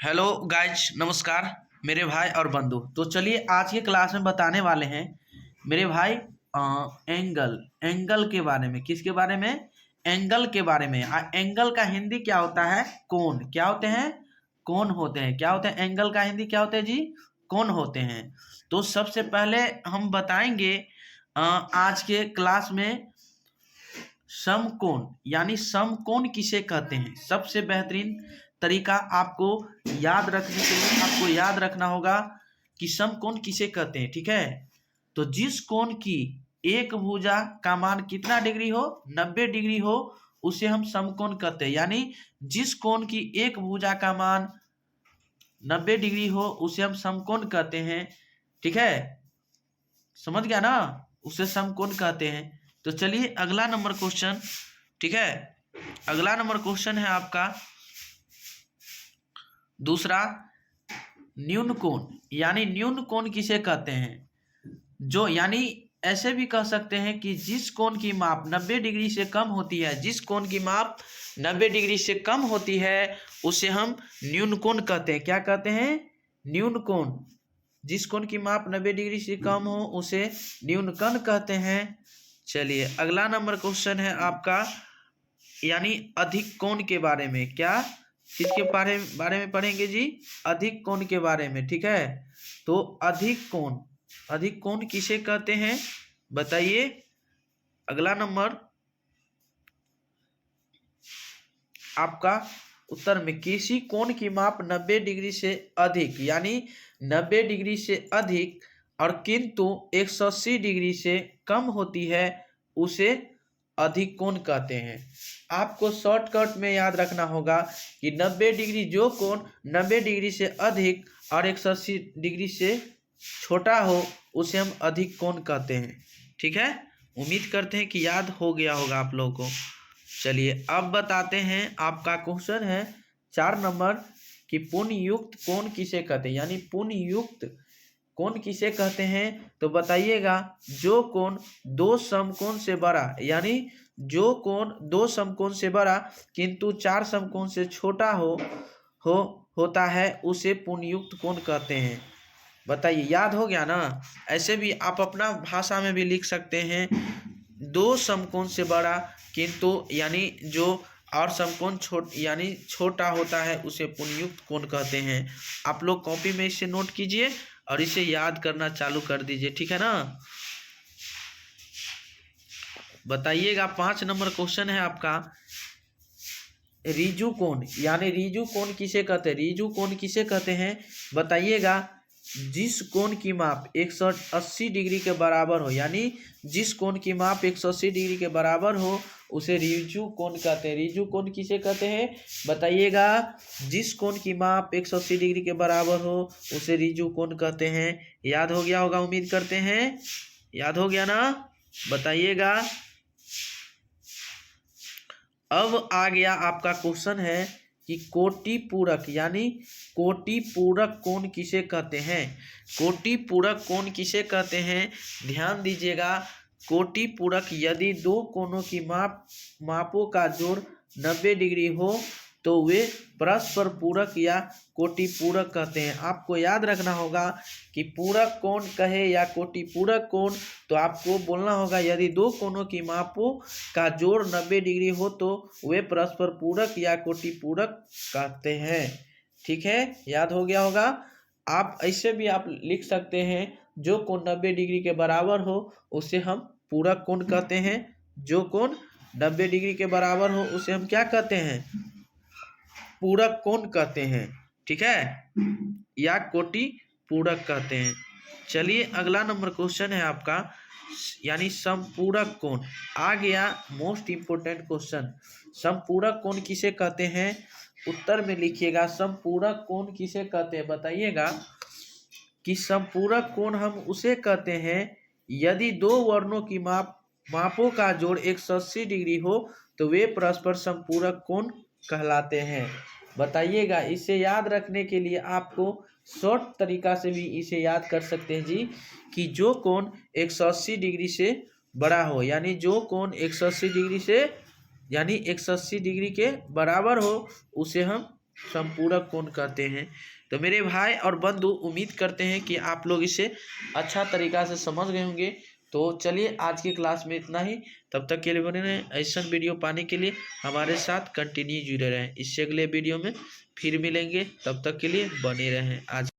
Hello guys, नमस्कार मेरे भाई और बंधु। तो चलिए आज के क्लास में बताने वाले हैं मेरे भाई एंगल एंगल के बारे में। किसके बारे में? एंगल के बारे में। एंगल का हिंदी क्या होता है? कोण। क्या होते हैं? कोण होते हैं। क्या होते हैं? एंगल का हिंदी क्या होते हैं जी? कोण होते हैं। तो सबसे पहले हम बताएंगे आज के क्लास में समकोण, यानी समकोण किसे कहते हैं। सबसे बेहतरीन तरीका आपको याद रखने के लिए आपको याद रखना होगा कि समकोण किसे कहते हैं। ठीक है, तो जिस कोण की एक भुजा का मान कितना डिग्री हो, 90 डिग्री हो, उसे हम समकोण कहते हैं। यानी जिस कोण की एक भुजा का मान 90 डिग्री हो उसे हम समकोण कहते हैं। ठीक है, समझ गया ना? उसे समकोण कहते हैं। तो चलिए अगला नंबर क्वेश्चन। ठीक है, अगला नंबर क्वेश्चन है आपका दूसरा, न्यून कोण। यानी न्यून कोण किसे कहते हैं? जो यानी ऐसे भी कह सकते हैं कि जिस कोण की माप 90 डिग्री से कम होती है, जिस कोण की माप 90 डिग्री से कम होती है उसे हम न्यून कोण कहते हैं। क्या कहते हैं? न्यून कोण। जिस कोण की माप 90 डिग्री से कम हो उसे न्यून कोण कहते हैं। चलिए अगला नंबर क्वेश्चन है आपका, यानी अधिक कोण के बारे में। क्या किसके बारे में पढ़ेंगे जी? अधिक कोण के बारे में। ठीक है, तो अधिक कोण किसे कहते हैं बताइए? अगला नंबर आपका उत्तर में किसी कोण की माप 90 डिग्री से अधिक, यानी 90 डिग्री से अधिक और किंतु 180 डिग्री से कम होती है उसे अधिक कोण कहते हैं। आपको शॉर्टकट में याद रखना होगा कि 90 डिग्री जो कोण 90 डिग्री से अधिक और 180 डिग्री से छोटा हो उसे हम अधिक कोण कहते हैं। ठीक है, उम्मीद करते हैं कि याद हो गया होगा आप लोगों को। चलिए अब बताते हैं, आपका क्वेश्चन है 4 नंबर कि पूर्ण युक्त कोण किसे कहते हैं। यानी पूर्ण युक्त कोण किसे कहते हैं तो बताइएगा, जो कोण दो समकोण से बड़ा, यानी जो कोण दो समकोण से बड़ा किंतु 4 समकोण से छोटा होता है उसे पूर्ण युक्त कोण कहते हैं। बताइए, याद हो गया ना? ऐसे भी आप अपना भाषा में भी लिख सकते हैं, दो समकोण से बड़ा किंतु यानी जो और समकोण यानी छोटा होता है उसे पुनयुक्त कोण कहते हैं। आप लोग कॉपी में इसे नोट कीजिए और इसे याद करना चालू कर दीजिए। ठीक है ना? बताइएगा 5 नंबर क्वेश्चन है आपका, रिजु कोण। यानी रिजु कोण किसे कहते हैं? रिजु कोण किसे कहते हैं बताइएगा, जिस कोण की माप 180 डिग्री के बराबर हो, यानी जिस कोण की माप 180 डिग्री के बराबर हो उसे रिजु कोण कहते हैं। रिजु कोण किसे कहते हैं बताइएगा, जिस कोण की माप 180 डिग्री के बराबर हो उसे रिजु कोण कहते हैं। याद हो गया होगा, उम्मीद करते हैं याद हो गया ना? बताइएगा। अब आ गया आपका क्वेश्चन है कि कोटि पूरक, यानी कोटि पूरक कोण किसे कहते हैं। कोटि पूरक कोण किसे कहते हैं ध्यान दीजिएगा। कोटि पूरक, यदि दो कोणों की मापों का जोड़ 90 डिग्री हो तो वे परस्पर पूरक या कोटि पूरक कहते हैं। आपको याद रखना होगा कि पूरक कोण कहे या कोटि पूरक कोण, तो आपको बोलना होगा यदि दो कोणों की मापों का जोड़ 90 डिग्री हो तो वे परस्पर पूरक या कोटि पूरक कहते हैं। ठीक है, याद हो गया होगा। आप ऐसे भी आप लिख सकते हैं, जो कोण 90 डिग्री के बराबर हो उसे हम पूरक कोण कहते हैं। जो कोण 90 डिग्री के बराबर हो उसे हम क्या कहते हैं? पूरक कोण कहते हैं। ठीक है, या कोटि पूरक कहते हैं। चलिए अगला नंबर क्वेश्चन है आपका, यानी समपूरक कोण। आ गया मोस्ट इंपोर्टेंट क्वेश्चन, समपूरक कोण किसे कहते हैं? उत्तर में लिखिएगा, समपूरक कोण किसे कहते हैं बताइएगा कि समपूरक कोण हम उसे कहते हैं यदि दो वर्णों की मापों का जोड़ 180 डिग्री हो तो वे परस्पर समपूरक कोण कहलाते हैं। बताइएगा, इसे याद रखने के लिए आपको शॉर्ट तरीका से भी इसे याद कर सकते हैं जी, कि जो कोण 180 डिग्री से बड़ा हो, यानी जो कोण 180 डिग्री से यानी 180 डिग्री के बराबर हो उसे हम संपूरक कोण कहते हैं। तो मेरे भाई और बंधु, उम्मीद करते हैं कि आप लोग इसे अच्छा तरीका से समझ गए होंगे। तो चलिए आज की क्लास में इतना ही। तब तक के लिए बने रहें। ऐसा वीडियो पाने के लिए हमारे साथ कंटिन्यू जुड़े रहें। इससे अगले वीडियो में फिर मिलेंगे, तब तक के लिए बने रहें। आज